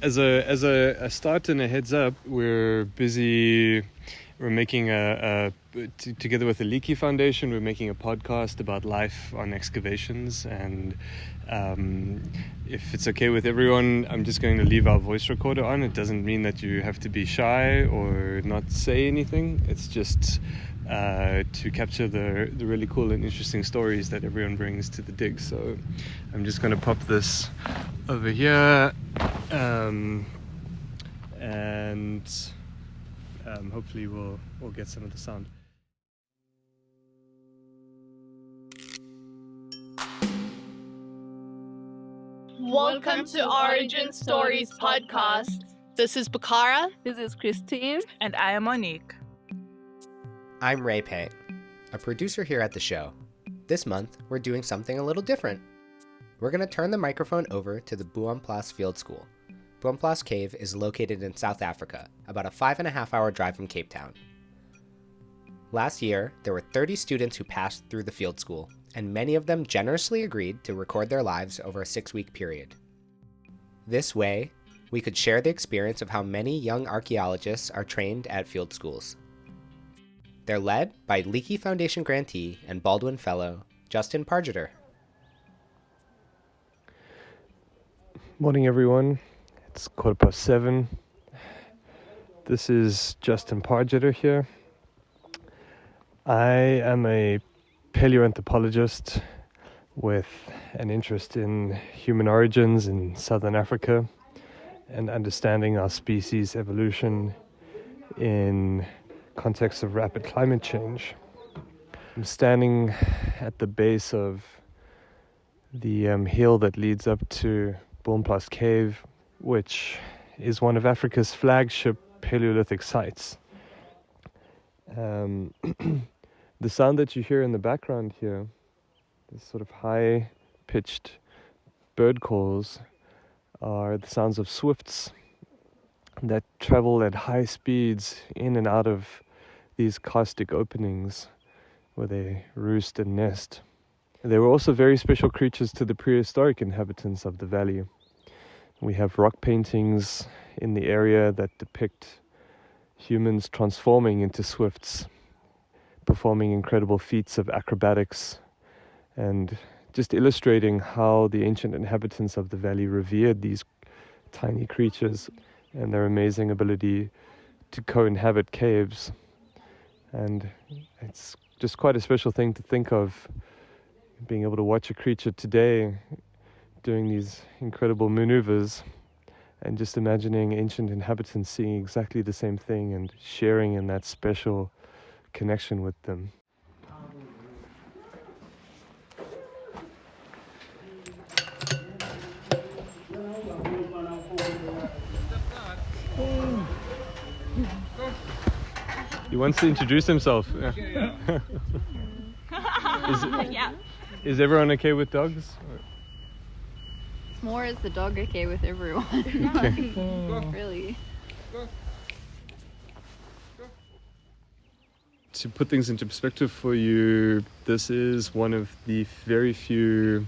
As a start and a heads up, we're busy. We're making together with the Leakey Foundation, we're making a podcast about life on excavations. And if it's okay with everyone, I'm just going to leave our voice recorder on. It doesn't mean that you have to be shy or not say anything. It's just to capture the really cool and interesting stories that everyone brings to the dig. So I'm just going to pop this over here, and hopefully we'll get some of the sound. Welcome to Origin Stories podcast. This is Bacara. This is Christine. And I am Monique. I'm Ray Pei, a producer here at the show. This month, we're doing something a little different. We're going to turn the microphone over to the Boomplaas Field School. Boomplaas Cave is located in South Africa, about a 5.5-hour drive from Cape Town. Last year, there were 30 students who passed through the field school, and many of them generously agreed to record their lives over a 6-week period. This way, we could share the experience of how many young archaeologists are trained at field schools. They're led by Leakey Foundation grantee and Baldwin Fellow, Justin Pargeter. Morning, everyone. It's 7:15. This is Justin Pargeter here. I am a paleoanthropologist with an interest in human origins in southern Africa and understanding our species evolution in context of rapid climate change. I'm standing at the base of the hill that leads up to Boomplaas Cave, which is one of Africa's flagship Paleolithic sites. The sound that you hear in the background here, this sort of high-pitched bird calls, are the sounds of swifts that travel at high speeds in and out of these caustic openings where they roost and nest. They were also very special creatures to the prehistoric inhabitants of the valley. We have rock paintings in the area that depict humans transforming into swifts, performing incredible feats of acrobatics, and just illustrating how the ancient inhabitants of the valley revered these tiny creatures and their amazing ability to co-inhabit caves. And it's just quite a special thing to think of, being able to watch a creature today doing these incredible maneuvers and just imagining ancient inhabitants seeing exactly the same thing and sharing in that special connection with them. He wants to introduce himself. Is everyone okay with dogs? It's more is the dog okay with everyone. Really. To put things into perspective for you, this is one of the very few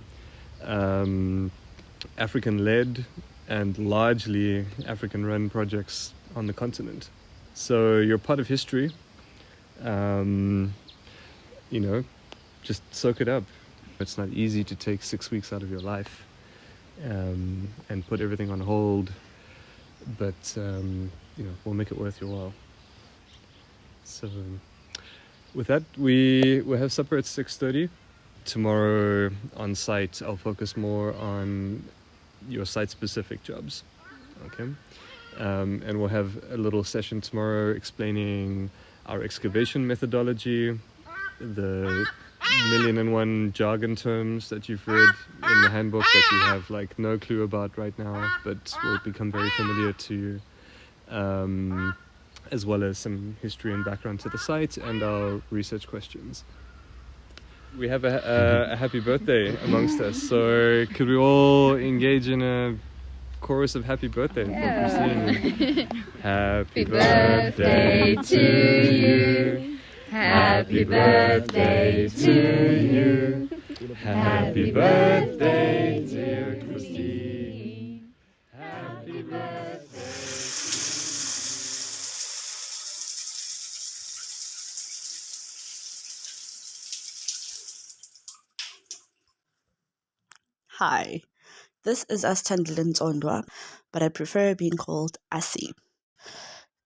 African-led and largely African-run projects on the continent. So you're part of history. Just soak it up. It's not easy to take 6 weeks out of your life and put everything on hold, but we'll make it worth your while. So with that, we'll have supper at 6:30. Tomorrow on site, I'll focus more on your site-specific jobs. Okay. And we'll have a little session tomorrow explaining our excavation methodology, the 1,000,001 jargon terms that you've read in the handbook that you have no clue about right now, but will become very familiar to you, as well as some history and background to the site and our research questions. We have a happy birthday amongst us, so could we all engage in a chorus of happy birthday? Yeah. Happy birthday to you. Happy birthday to you. Happy birthday, dear Christine. Happy Hi, this is Asi Ntsodwa, but I prefer being called Asi.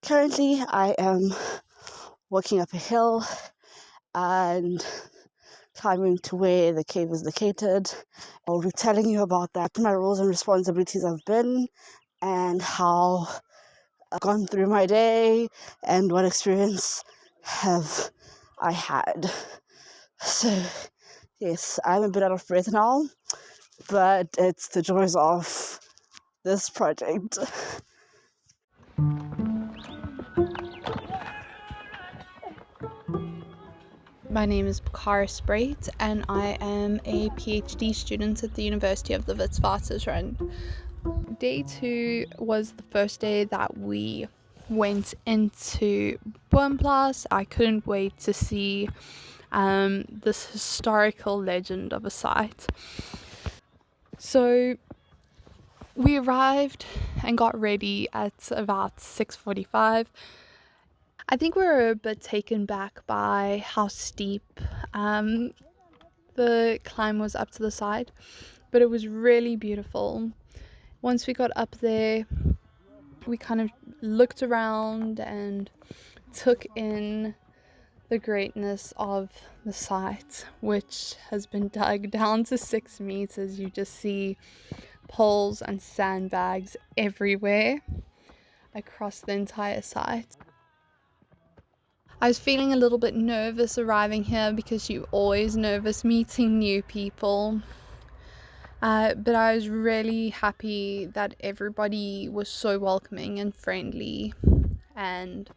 Currently, I am walking up a hill and climbing to where the cave is located. I'll be telling you about that, my roles and responsibilities have been, and how I've gone through my day, and what experience have I had. So, yes, I'm a bit out of breath now, but it's the joys of this project. My name is Bacara Spruit and I am a PhD student at the University of the Witwatersrand. Day 2 was the first day that we went into Boomplaas. I couldn't wait to see this historical legend of a site. So we arrived and got ready at about 6:45. I think we were a bit taken back by how steep the climb was up to the side, but it was really beautiful. Once we got up there, we kind of looked around and took in the greatness of the site, which has been dug down to 6 meters. You just see poles and sandbags everywhere across the entire site. I was feeling a little bit nervous arriving here because you're always nervous meeting new people. But I was really happy that everybody was so welcoming and friendly, and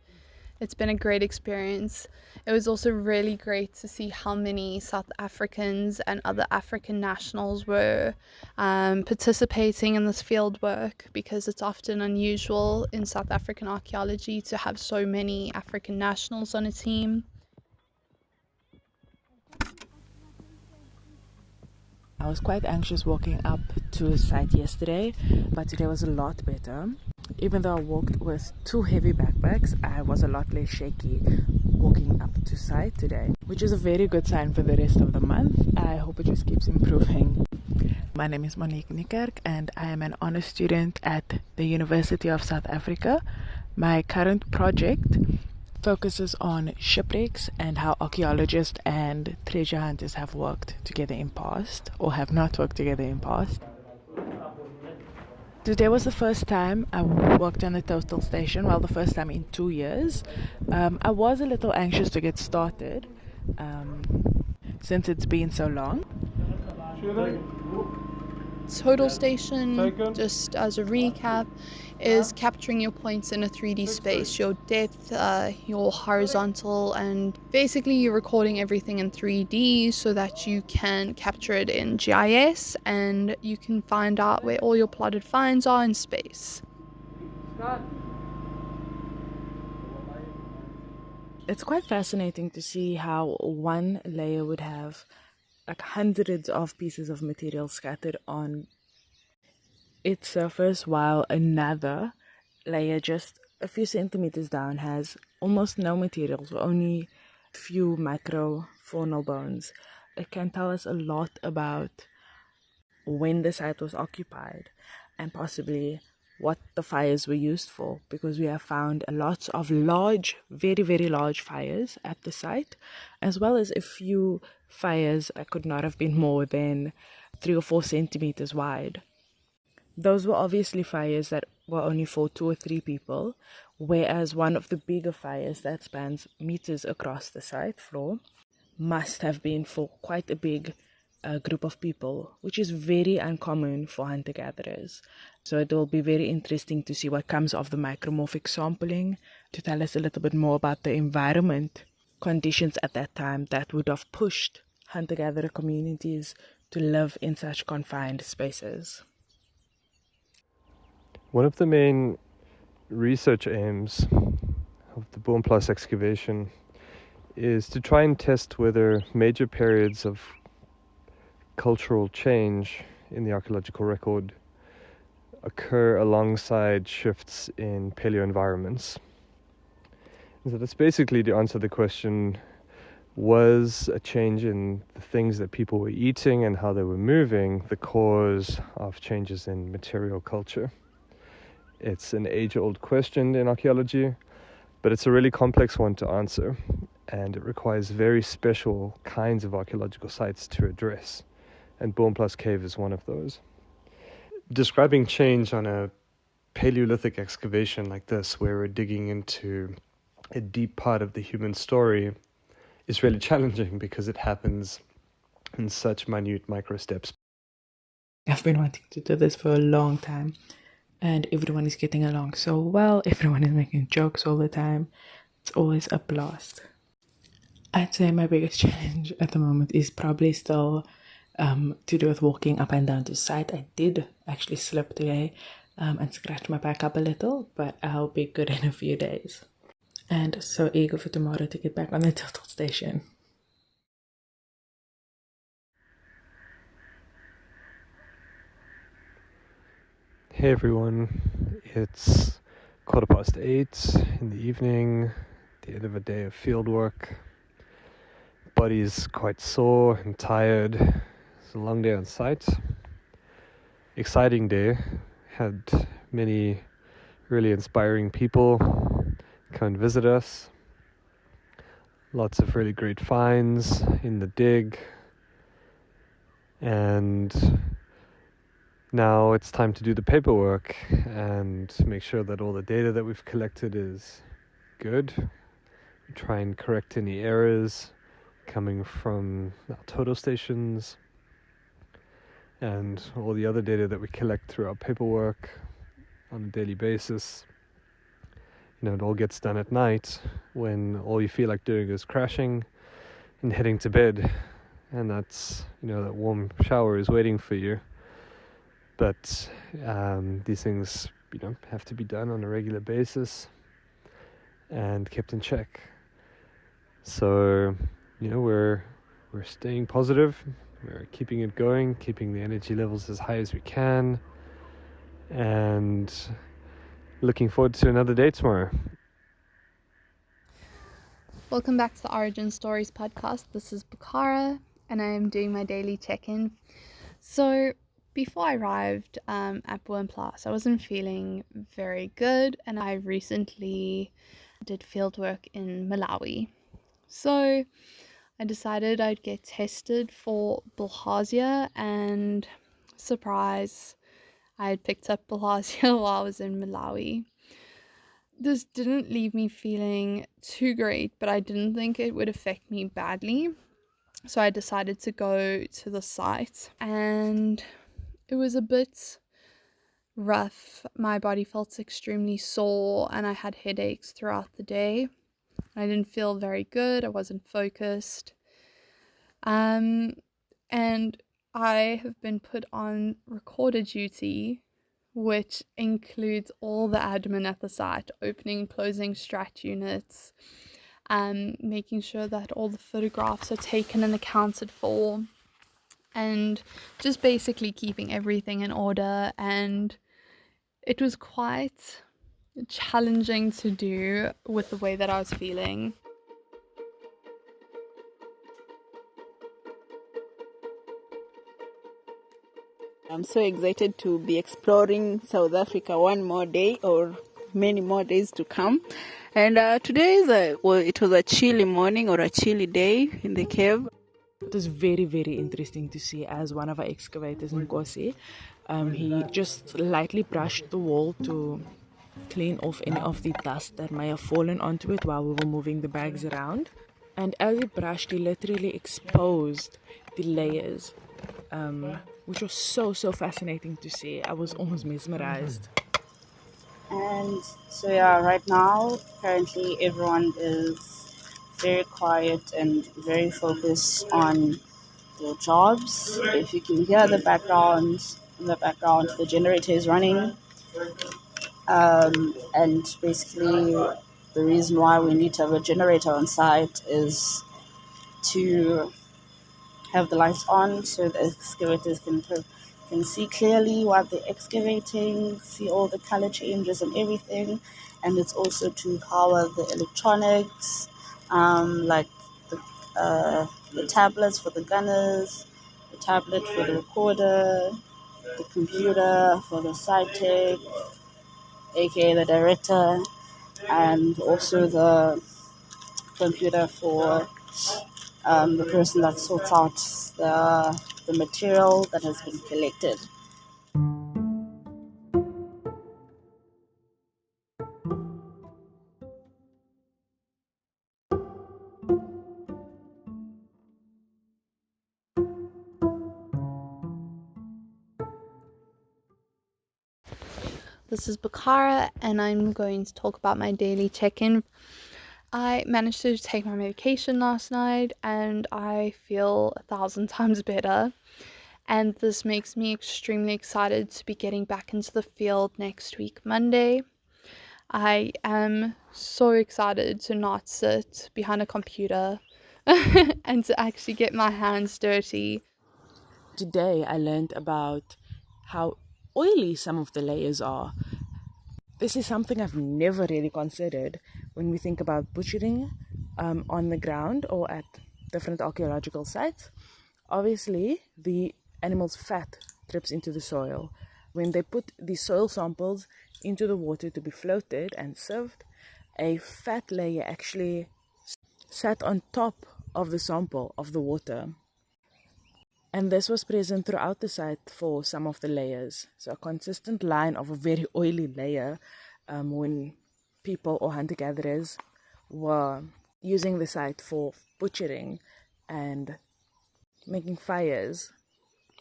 it's been a great experience. It was also really great to see how many South Africans and other African nationals were participating in this field work, because it's often unusual in South African archaeology to have so many African nationals on a team. I was quite anxious walking up to the site yesterday, but today was a lot better. Even though I walked with 2 heavy backpacks, I was a lot less shaky walking up to site today, which is a very good sign for the rest of the month. I hope it just keeps improving. My name is Monique Niekerk and I am an honors student at the University of South Africa. My current project focuses on shipwrecks and how archaeologists and treasure hunters have worked together in past, or have not worked together in past. Today was the first time I worked on a total station, well, the first time in 2 years. I was a little anxious to get started since it's been so long. Total station, just as a recap, is capturing your points in a 3D space, your depth, your horizontal, and basically you're recording everything in 3D so that you can capture it in GIS and you can find out where all your plotted finds are in space. It's quite fascinating to see how one layer would have like hundreds of pieces of material scattered on its surface, while another layer just a few centimeters down has almost no materials, or only a few macrofaunal bones. It can tell us a lot about when the site was occupied and possibly what the fires were used for, because we have found lots of large, very, very large fires at the site, as well as a few fires that could not have been more than 3 or 4 centimeters wide. Those were obviously fires that were only for 2 or 3 people, whereas one of the bigger fires that spans meters across the site floor must have been for quite a big group of people, which is very uncommon for hunter-gatherers. So it will be very interesting to see what comes of the micromorphic sampling to tell us a little bit more about the environment conditions at that time that would have pushed hunter-gatherer communities to live in such confined spaces. One of the main research aims of the Boomplaas excavation is to try and test whether major periods of cultural change in the archaeological record occur alongside shifts in paleo environments. And so that's basically to answer the question, was a change in the things that people were eating and how they were moving the cause of changes in material culture? It's an age-old question in archaeology, but it's a really complex one to answer, and it requires very special kinds of archaeological sites to address, and Boomplaas Cave is one of those. Describing change on a Paleolithic excavation like this, where we're digging into a deep part of the human story, is really challenging because it happens in such minute micro steps. I've been wanting to do this for a long time, and everyone is getting along so well. Everyone is making jokes all the time. It's always a blast. I'd say my biggest challenge at the moment is probably still to do with walking up and down to site. I did actually slip today and scratch my back up a little, but I'll be good in a few days. And so eager for tomorrow to get back on the tilt station. Hey everyone, it's 8:15 in the evening, the end of a day of field work. Body's quite sore and tired. It's a long day on site. Exciting day. Had many really inspiring people come and visit us. Lots of really great finds in the dig. And now it's time to do the paperwork and make sure that all the data that we've collected is good. Try and correct any errors coming from our total stations and all the other data that we collect through our paperwork on a daily basis. It all gets done at night when all you feel like doing is crashing and heading to bed, and that's, that warm shower is waiting for you. But these things, have to be done on a regular basis and kept in check. So, we're staying positive. We're keeping it going, keeping the energy levels as high as we can, and looking forward to another day tomorrow. Welcome back to the Origin Stories podcast. This is Bacara, and I am doing my daily check-in. So before I arrived at Boomplaas, I wasn't feeling very good, and I recently did fieldwork in Malawi. So I decided I'd get tested for bilharzia, and surprise, I had picked up bilharzia while I was in Malawi. This didn't leave me feeling too great, but I didn't think it would affect me badly. So I decided to go to the site, and it was a bit rough. My body felt extremely sore, and I had headaches throughout the day. I didn't feel very good. I wasn't focused. And I have been put on recorder duty, which includes all the admin at the site, opening, closing strat units, making sure that all the photographs are taken and accounted for, and just basically keeping everything in order. And it was quite challenging to do with the way that I was feeling. I'm so excited to be exploring South Africa one more day or many more days to come. And today it was a chilly morning or a chilly day in the cave. It was very, very interesting to see, as one of our excavators, Nkosi, he just lightly brushed the wall to clean off any of the dust that may have fallen onto it while we were moving the bags around. And as he brushed, he literally exposed the layers, which was so fascinating to see. I was almost mesmerized. And so right now, currently everyone is very quiet and very focused on their jobs. If you can hear the background, the generator is running. And basically the reason why we need to have a generator on site is to have the lights on so the excavators can can see clearly what they're excavating, see all the color changes and everything. And it's also to power the electronics, like the tablets for the gunners, the tablet for the recorder, the computer for the site tech, aka the director, and also the computer for the person that sorts out the material that has been collected. This is Bacara, and I'm going to talk about my daily check-in. I managed to take my medication last night, and I feel 1,000 times better. And this makes me extremely excited to be getting back into the field next week, Monday. I am so excited to not sit behind a computer and to actually get my hands dirty. Today I learned about how oily some of the layers are. This is something I've never really considered when we think about butchering on the ground or at different archaeological sites. Obviously, the animal's fat drips into the soil. When they put the soil samples into the water to be floated and sieved, a fat layer actually sat on top of the sample of the water. And this was present throughout the site for some of the layers. So a consistent line of a very oily layer when people or hunter-gatherers were using the site for butchering and making fires.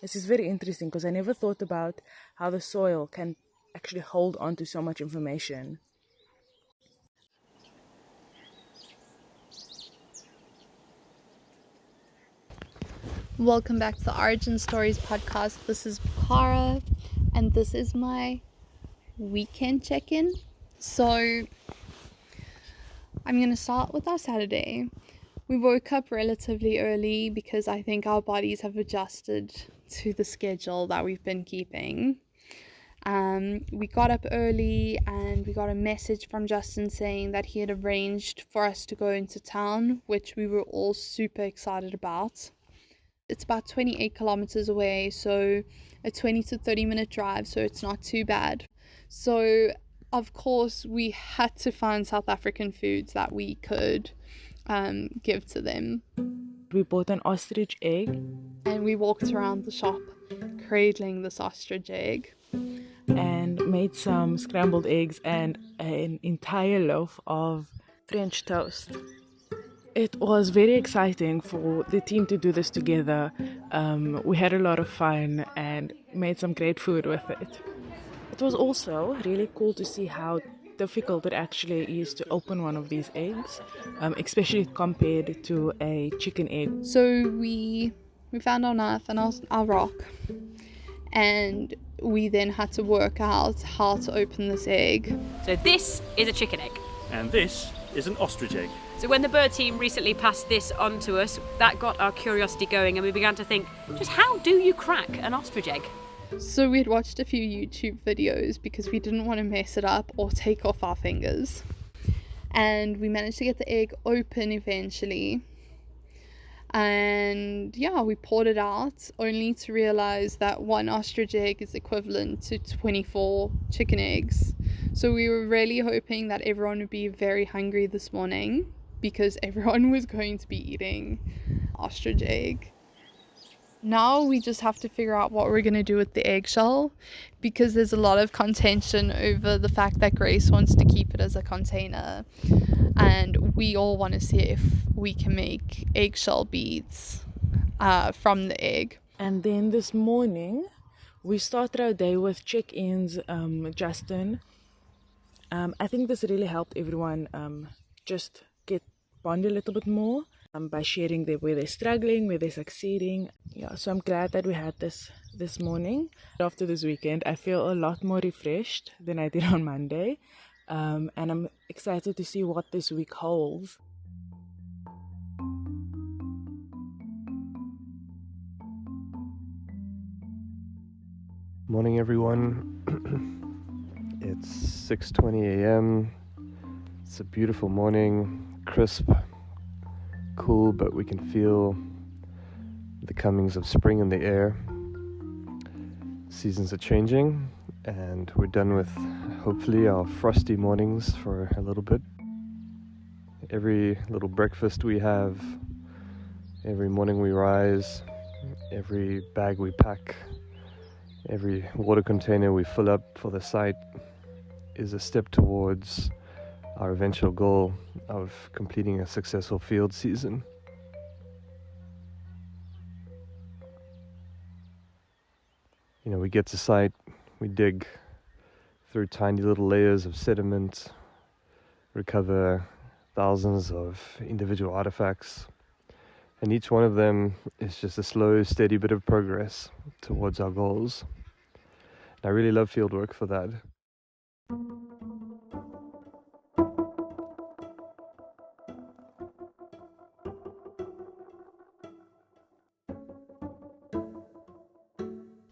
This is very interesting because I never thought about how the soil can actually hold on to so much information. Welcome back to the Origin Stories podcast. This is Bacara, and this is my weekend check-in. So I'm going to start with our Saturday. We woke up relatively early because I think our bodies have adjusted to the schedule that we've been keeping. We got up early and we got a message from Justin saying that he had arranged for us to go into town, which we were all super excited about. It's about 28 kilometers away, so a 20 to 30 minute drive, so it's not too bad. So of course we had to find South African foods that we could give to them. We bought an ostrich egg and we walked around the shop cradling this ostrich egg and made some scrambled eggs and an entire loaf of French toast. It was very exciting for the team to do this together. We had a lot of fun and made some great food with it. It was also really cool to see how difficult it actually is to open one of these eggs, especially compared to a chicken egg. So we found our knife and our rock, and we then had to work out how to open this egg. So this is a chicken egg. And this is an ostrich egg. So when the bird team recently passed this on to us, that got our curiosity going, and we began to think, just how do you crack an ostrich egg? So we had watched a few YouTube videos because we didn't want to mess it up or take off our fingers. And we managed to get the egg open eventually. And yeah, we poured it out only to realize that one ostrich egg is equivalent to 24 chicken eggs. So we were really hoping that everyone would be very hungry this morning because everyone was going to be eating ostrich egg. Now we just have to figure out what we're going to do with the eggshell, because there's a lot of contention over the fact that Grace wants to keep it as a container, and we all want to see if we can make eggshell beads from the egg. And then this morning we started our day with check-ins. Justin, I think this really helped everyone just get bond a little bit more by sharing where they're struggling, where they're succeeding. Yeah, so I'm glad that we had this morning. After this weekend, I feel a lot more refreshed than I did on Monday, and I'm excited to see what this week holds. Morning, everyone. It's 6:20 a.m. It's a beautiful morning, crisp, cool, but we can feel the comings of spring in the air. Seasons are changing, and we're done with, hopefully, our frosty mornings for a little bit. Every little breakfast we have, every morning we rise, every bag we pack, every water container we fill up for the site is a step towards our eventual goal of completing a successful field season. You know, we get to site, we dig through tiny little layers of sediment, recover thousands of individual artifacts, and each one of them is just a slow, steady bit of progress towards our goals. And I really love fieldwork for that.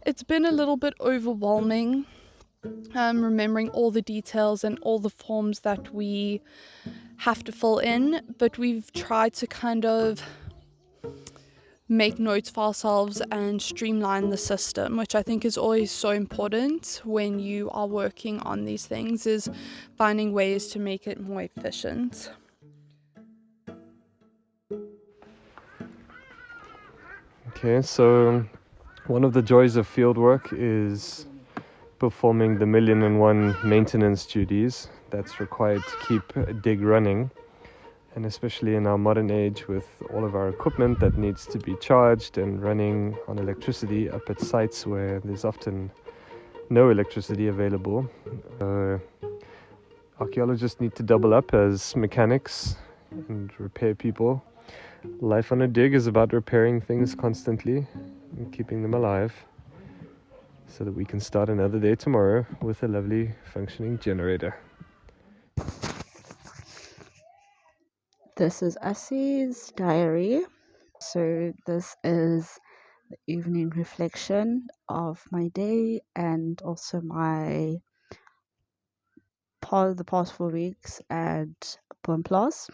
It's been a little bit overwhelming, remembering all the details and all the forms that we have to fill in, but we've tried to kind of make notes for ourselves and streamline the system, which I think is always so important when you are working on these things, is finding ways to make it more efficient. Okay, so one of the joys of fieldwork is performing the 1,000,001 maintenance duties that's required to keep a dig running, and especially in our modern age with all of our equipment that needs to be charged and running on electricity up at sites where there's often no electricity available. Archaeologists need to double up as mechanics and repair people. Life on a dig is about repairing things constantly and keeping them alive so that we can start another day tomorrow with a lovely functioning generator. This is Asi's diary. So this is the evening reflection of my day and also the past 4 weeks at Boomplaas.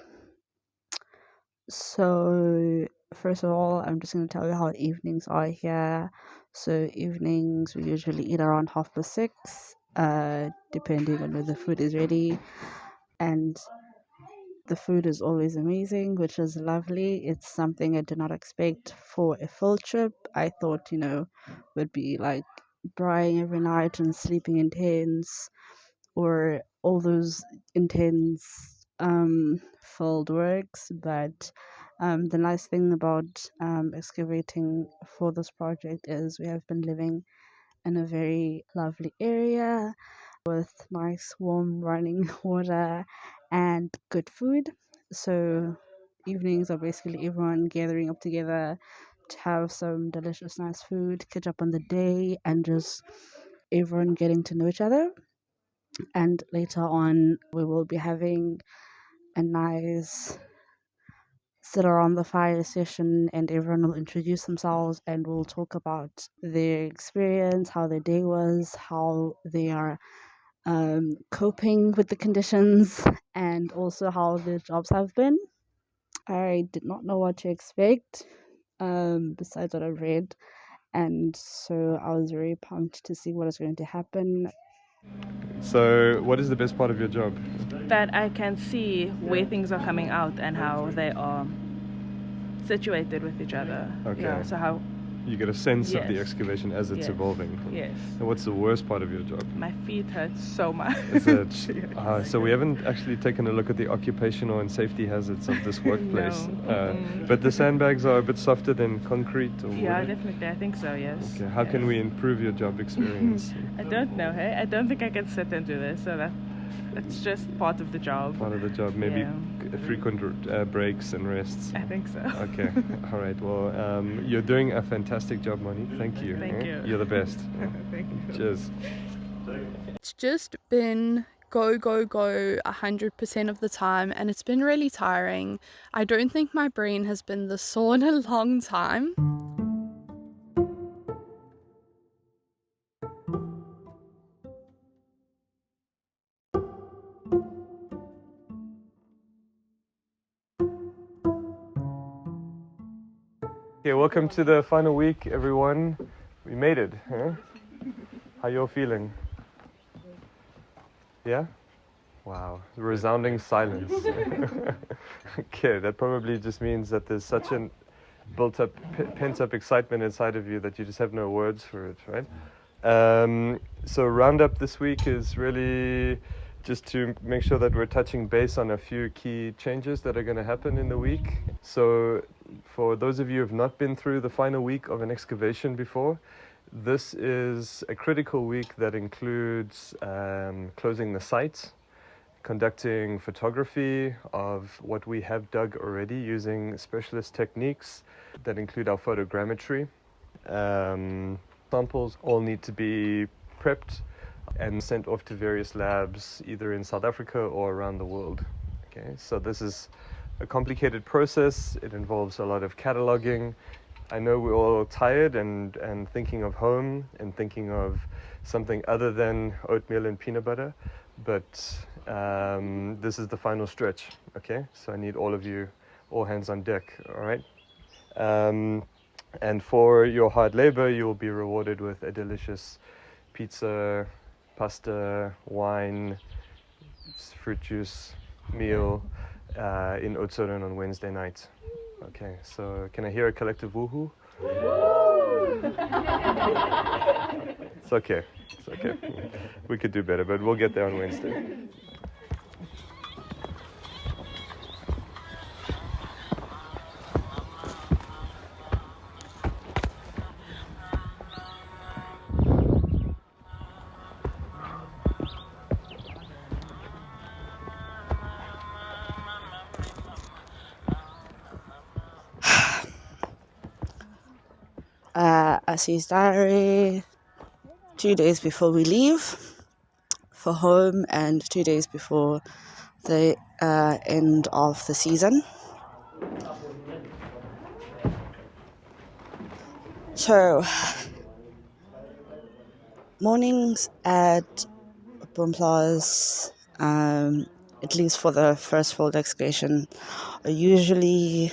So first of all, I'm just going to tell you how evenings are here. So evenings, we usually eat around 6:30, depending on when the food is ready. And the food is always amazing, which is lovely. It's something I did not expect for a field trip. I thought, would be like drying every night and sleeping in tents or all those intense field works. But the nice thing about excavating for this project is we have been living in a very lovely area with nice warm running water and good food. So evenings are basically everyone gathering up together to have some delicious nice food, catch up on the day, and just everyone getting to know each other. And later on we will be having a nice sit around the fire session, and everyone will introduce themselves and we'll talk about their experience, how their day was, how they are coping with the conditions, and also how their jobs have been. I did not know what to expect besides what I read, and so I was very pumped to see what is going to happen. So what is the best part of your job? That I can see where things are coming out and how they are situated with each other. Okay. Yeah, so how You get a sense of the Yes. excavation as it's Yes. evolving. Yes. And what's the worst part of your job? My feet hurt so much. Is it? Yes. So we haven't actually taken a look at the occupational and safety hazards of this workplace. No. But the sandbags are a bit softer than concrete or Yeah, wood. definitely. I think so, yes. Okay. How can we improve your job experience? I don't know, hey? I don't think I can sit and do this, so that's just part of the job. Part of the job, maybe Yeah. frequent breaks and rests. I think so. Okay, all right. Well, you're doing a fantastic job, Monique. Thank you. Thank you. You're the best. Thank you. Cheers. It's just been go, go, go 100% of the time, and it's been really tiring. I don't think my brain has been this sore in a long time. Okay, welcome to the final week, everyone. We made it, huh? How you all feeling? Yeah? Wow, resounding silence. Okay, that probably just means that there's such an built-up, pent-up excitement inside of you that you just have no words for it, right? So Roundup this week is really just to make sure that we're touching base on a few key changes that are going to happen in the week. So for those of you who have not been through the final week of an excavation before, this is a critical week that includes closing the site, conducting photography of what we have dug already using specialist techniques that include our photogrammetry. Samples all need to be prepped and sent off to various labs either in South Africa or around the world. Okay, so this is a complicated process. It involves a lot of cataloging. I know we're all tired and thinking of home and thinking of something other than oatmeal and peanut butter, but this is the final stretch, okay? So I need all of you, all hands on deck, all right? And for your hard labor, you will be rewarded with a delicious pizza, pasta, wine, fruit juice meal in Oudtshoorn on Wednesday night. Okay, so can I hear a collective woohoo? It's okay. It's okay. We could do better, but we'll get there on Wednesday. Asi's diary, 2 days before we leave for home and 2 days before the end of the season. So, mornings at Boomplaas, at least for the first field excavation, are usually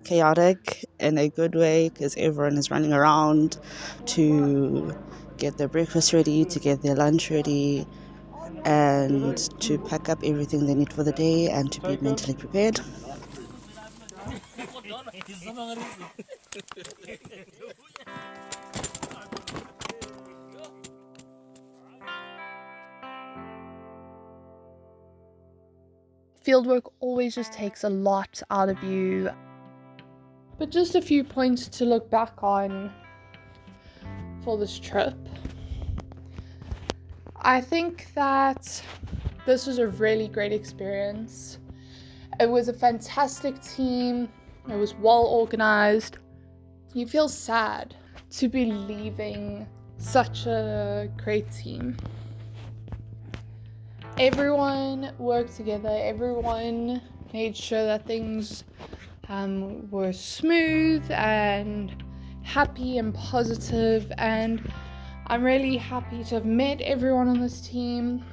chaotic in a good way because everyone is running around to get their breakfast ready, to get their lunch ready, and to pack up everything they need for the day and to be mentally prepared. Fieldwork always just takes a lot out of you. But just a few points to look back on for this trip. I think that this was a really great experience. It was a fantastic team. It was well organized. You feel sad to be leaving such a great team. Everyone worked together. Everyone made sure that things were smooth and happy and positive, and I'm really happy to have met everyone on this team.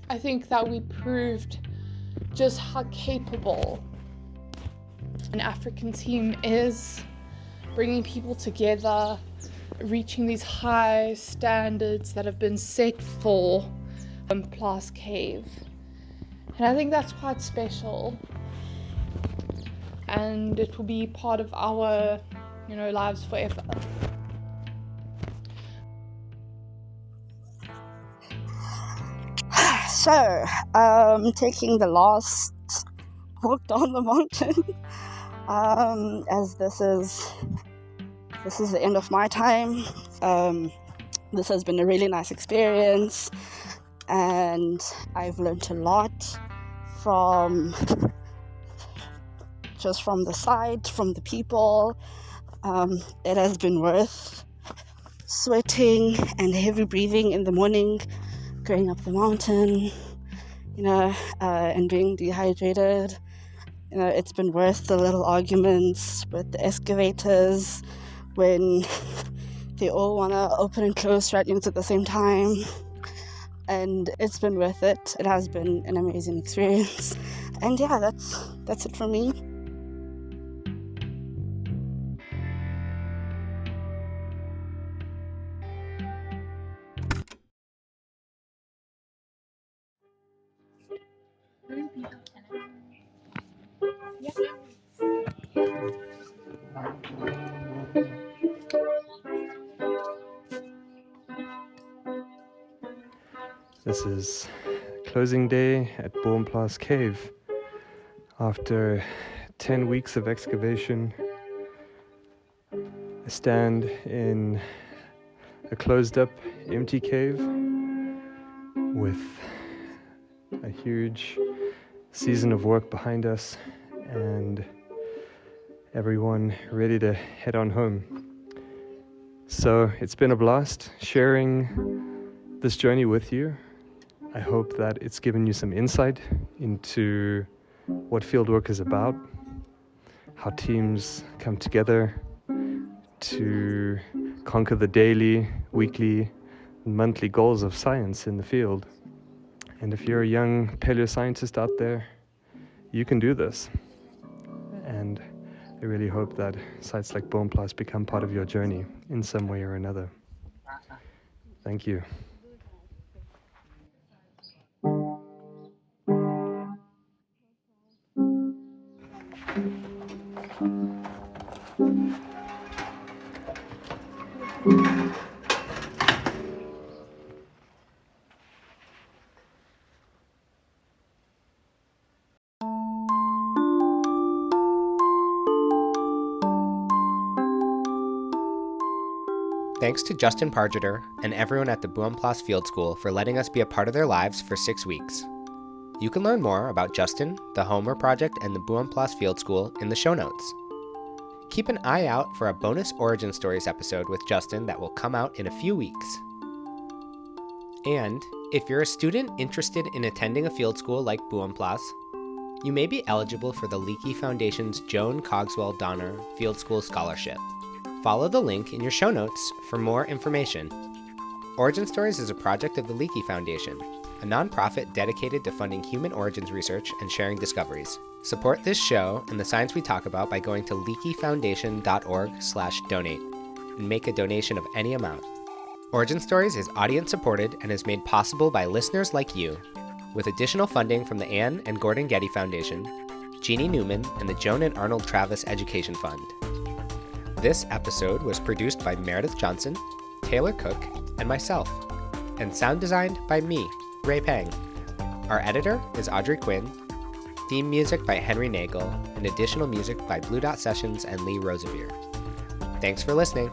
I think that we proved just how capable an African team is, bringing people together, reaching these high standards that have been set for Boomplaas Cave. And I think that's quite special. And it will be part of our, lives forever. So, taking the last walk down the mountain, as this is the end of my time. This has been a really nice experience, and I've learned a lot from the site, from the people. It has been worth sweating and heavy breathing in the morning, going up the mountain, and being dehydrated. It's been worth the little arguments with the excavators when they all want to open and close right at the same time. And it's been worth it. It has been an amazing experience. And yeah, that's it for me. This is closing day at Boomplaas Cave. After 10 weeks of excavation, I stand in a closed-up, empty cave with a huge season of work behind us and everyone ready to head on home. So it's been a blast sharing this journey with you. I hope that it's given you some insight into what fieldwork is about, how teams come together to conquer the daily, weekly, and monthly goals of science in the field. And if you're a young paleoscientist out there, you can do this. And I really hope that sites like Boomplaas become part of your journey in some way or another. Thank you. Thanks to Justin Pargeter and everyone at the Boomplaas Field School for letting us be a part of their lives for 6 weeks. You can learn more about Justin, the Homer Project, and the Boomplaas Field School in the show notes. Keep an eye out for a bonus Origin Stories episode with Justin that will come out in a few weeks. And if you're a student interested in attending a field school like Boomplaas, you may be eligible for the Leakey Foundation's Joan Cogswell Donner Field School Scholarship. Follow the link in your show notes for more information. Origin Stories is a project of the Leakey Foundation, a nonprofit dedicated to funding human origins research and sharing discoveries. Support this show and the science we talk about by going to leakeyfoundation.org/donate and make a donation of any amount. Origin Stories is audience supported and is made possible by listeners like you, with additional funding from the Anne and Gordon Getty Foundation, Jeannie Newman, and the Joan and Arnold Travis Education Fund. This episode was produced by Meredith Johnson, Taylor Cook, and myself, and sound designed by me, Ray Pang. Our editor is Audrey Quinn, theme music by Henry Nagel, and additional music by Blue Dot Sessions and Lee Rosevere. Thanks for listening.